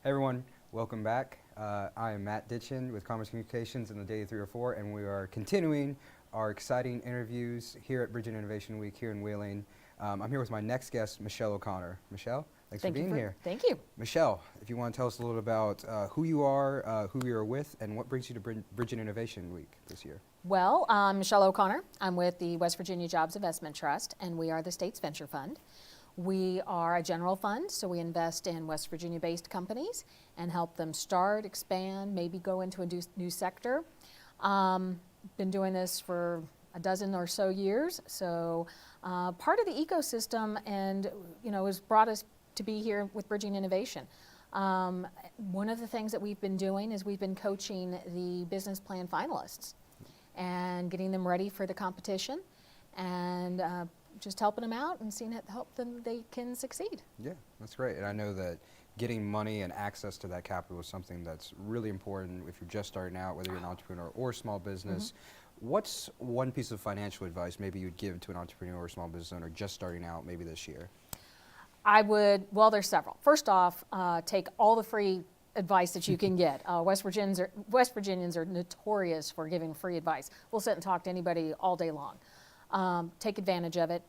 Hey everyone, welcome back. I am Matt Ditchin with Commerce Communications in the Day 304, and we are continuing our exciting interviews here at Bridging Innovation Week here in Wheeling. I'm here with my next guest, Michele O'Connor. Michele, thanks for being here. Thank you. Michele, if you want to tell us a little about who you are, who you're with, and what brings you to Bridging Innovation Week this year. Well, I'm Michele O'Connor. I'm with the West Virginia Jobs Investment Trust, and we are the state's venture fund. We are a general fund, so we invest in West Virginia-based companies and help them start, expand, maybe go into a new sector. Been doing this for a dozen or so years, so part of the ecosystem, and has brought us to be here with Bridging Innovation. One of the things that we've been doing is we've been coaching the business plan finalists and getting them ready for the competition, and just helping them out and seeing help them they can succeed. Yeah, that's great. And I know that getting money and access to that capital is something that's really important if you're just starting out, whether you're an entrepreneur or small business. What's one piece of financial advice maybe you'd give to an entrepreneur or small business owner just starting out maybe this year? Well, there's several. First off, take all the free advice that you can get. West Virginians are notorious for giving free advice. We'll sit and talk to anybody all day long. Take advantage of it,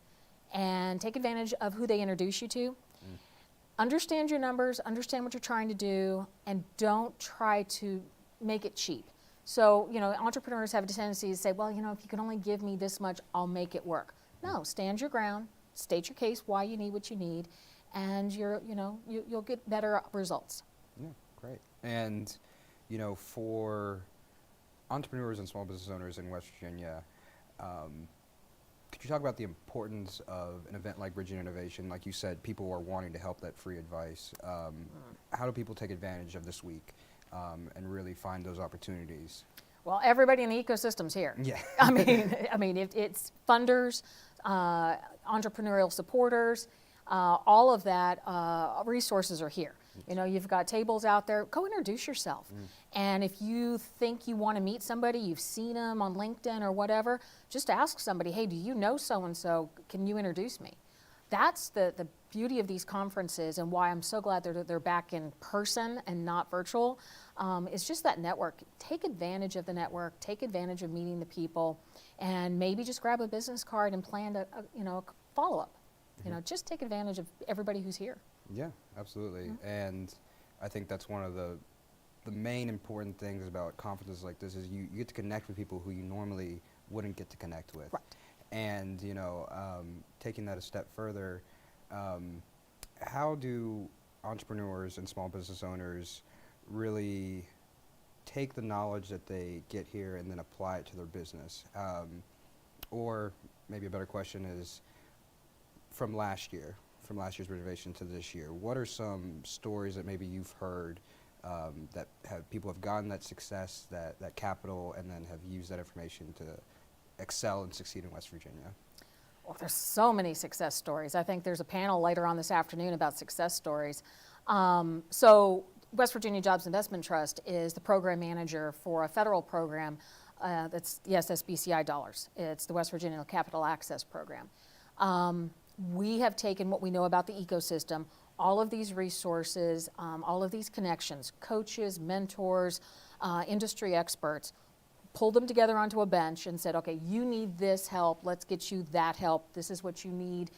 and take advantage of who they introduce you to. Understand your numbers, understand what you're trying to do, and don't try to make it cheap. So, entrepreneurs have a tendency to say, well, if you can only give me this much, I'll make it work. No, stand your ground, state your case, why you need what you need, and you'll get better results. Yeah, great. And, for entrepreneurs and small business owners in West Virginia, could you talk about the importance of an event like Bridging Innovation? Like you said, people are wanting to help that free advice. How do people take advantage of this week and really find those opportunities? Well, everybody in the ecosystem's here. Yeah. It's funders, entrepreneurial supporters, all of that resources are here. You've got tables out there. Go introduce yourself. And if you think you want to meet somebody, you've seen them on LinkedIn or whatever, just ask somebody, hey, do you know so-and-so? Can you introduce me? That's the beauty of these conferences, and why I'm so glad they're back in person and not virtual. It's just that network. Take advantage of the network. Take advantage of meeting the people, and maybe just grab a business card and plan a follow-up. Just take advantage of everybody who's here. Yeah, absolutely. And I think that's one of the main important things about conferences like this is you get to connect with people who you normally wouldn't get to connect with. Right. And, taking that a step further, how do entrepreneurs and small business owners really take the knowledge that they get here and then apply it to their business? Or maybe a better question is, from last year's renovation to this year, what are some stories that maybe you've heard that people have gotten that success, that capital, and then have used that information to excel and succeed in West Virginia? Well, there's so many success stories. I think there's a panel later on this afternoon about success stories. So West Virginia Jobs Investment Trust is the program manager for a federal program that's the SSBCI dollars. It's the West Virginia Capital Access Program. We have taken what we know about the ecosystem, all of these resources, all of these connections, coaches, mentors, industry experts, pulled them together onto a bench and said, okay, you need this help, let's get you that help, this is what you need,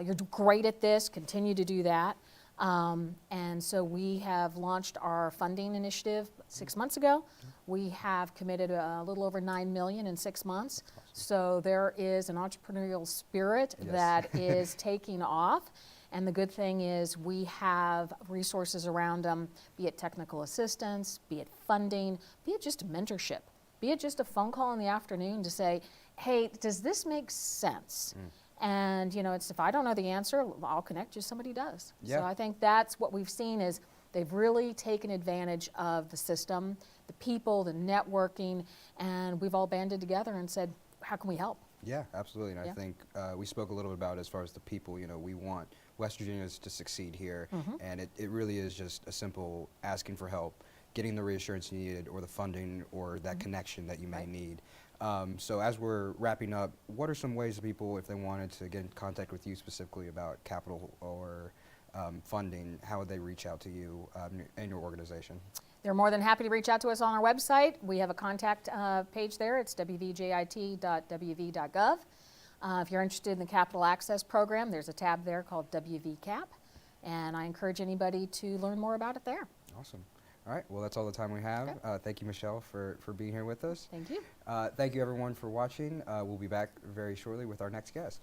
you're great at this, continue to do that. And so we have launched our funding initiative 6 months ago. We have committed a little over $9 million in 6 months. Awesome. So there is an entrepreneurial spirit that is taking off. And the good thing is we have resources around them, be it technical assistance, be it funding, be it just mentorship, be it just a phone call in the afternoon to say, hey, does this make sense? And it's, if I don't know the answer, I'll connect you to somebody who does. Yeah. So I think that's what we've seen is they've really taken advantage of the system, the people, the networking, and we've all banded together and said, how can we help? Yeah, absolutely. And I think we spoke a little bit about as far as the people, we want West Virginians to succeed here. And it really is just a simple asking for help, getting the reassurance you needed or the funding or that connection that you may need. So as we're wrapping up, what are some ways that people, if they wanted to get in contact with you specifically about capital or funding, how would they reach out to you and your organization? They're more than happy to reach out to us on our website. We have a contact page there. It's wvjit.wv.gov. If you're interested in the Capital Access Program, there's a tab there called WVCAP, and I encourage anybody to learn more about it there. Awesome. All right, well, that's all the time we have. Okay. Thank you, Michele, for being here with us. Thank you. Thank you, everyone, for watching. We'll be back very shortly with our next guest.